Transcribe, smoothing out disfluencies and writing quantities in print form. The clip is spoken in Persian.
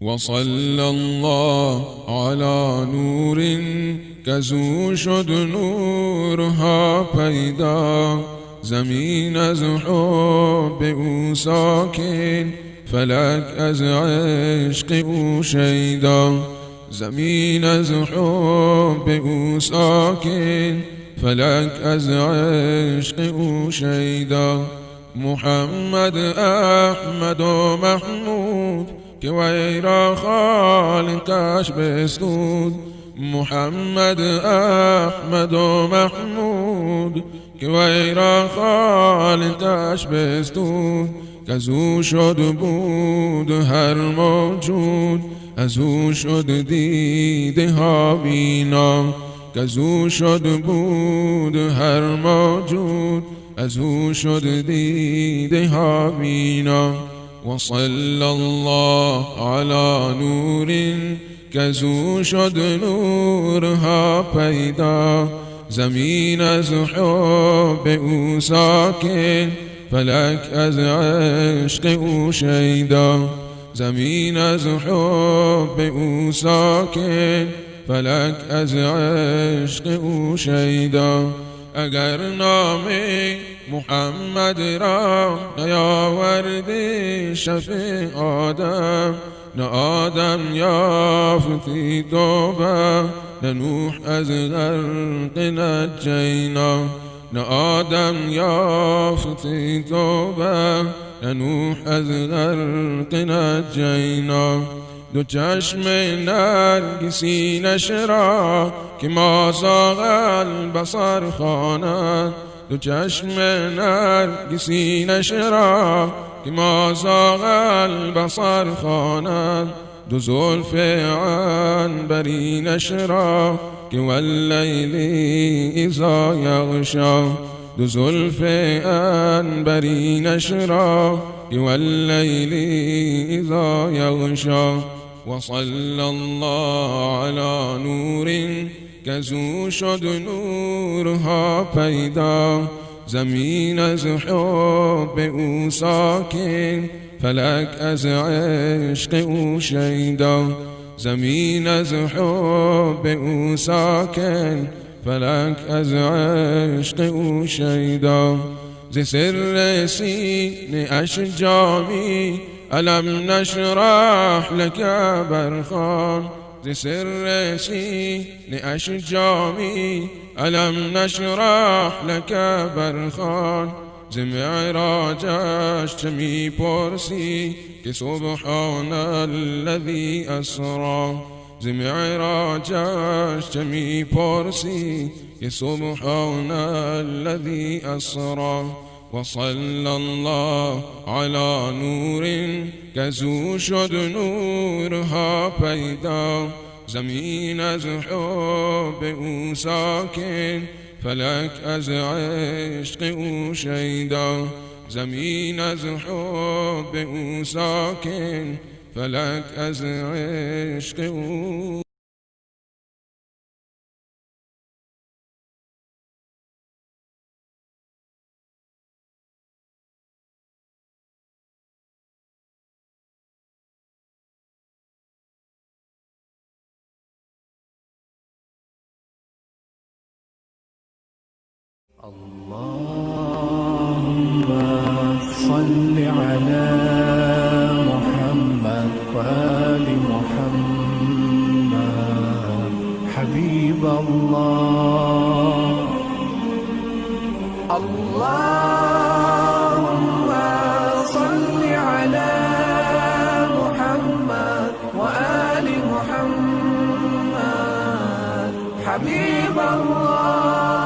وصلى الله على نور کزو شد نورها پیدا، زمین از حب او ساکن، فلک از عشق او شیدا. زمین از حب او ساکن، فلک از عشق او شیدا. محمد احمد و محمود که وی را خالقش بستود. محمد احمد و محمود که وی را خالقش بستود. که از او شد بود هر موجود، از او شد دیده ها بینا. که از او شد بود هر موجود، از او شد دیده ها بینا. وصلى الله على نور کز او شد نورها پیدا. زمین از حب او ساکن، فلک از عشق او شیدا. زمین از حب او ساکن، فلک از عشق او شیدا. اگر نام محمد را نیاوردی شفیع آدم، نه آدم یافتی توبه، نه نوح از غرق نجینا. نه آدم یافتی توبه، نه نوح از غرق نجینا. دو چشم نرگسینش را که ما زاغ البصر خواند. دو چشم نرگسینش را که ما زاغ البصر خواند. دو زلف عنبرینش را که واللیل اذا یغشا. دو زلف عنبرینش را که واللیل اذا یغشا. وصلى الله على نور کز او شد نورها پیدا. زمین از حب او ساکن، فلک از عشق او شیدا. زمین از حب او ساکن، فلک از عشق او شیدا. ز سر سینه اش جامی الم نشرح لك برخان. ز سر سینه اش جامی الم نشرح لك برخان. ز معراجش چه می پرسی که سبحان الذی اسری. ز معراجش چه می پرسی که سبحان الذی اسری. وصلى الله على نور کز او شد نورها پیدا. زمین از حب او ساکن، فلک از عشق او شیدا. زمین از حب او ساکن، فلک از عشق او. اللهم صل على محمد وآل محمد حبيب الله. اللهم صل على محمد وآل محمد حبيب الله.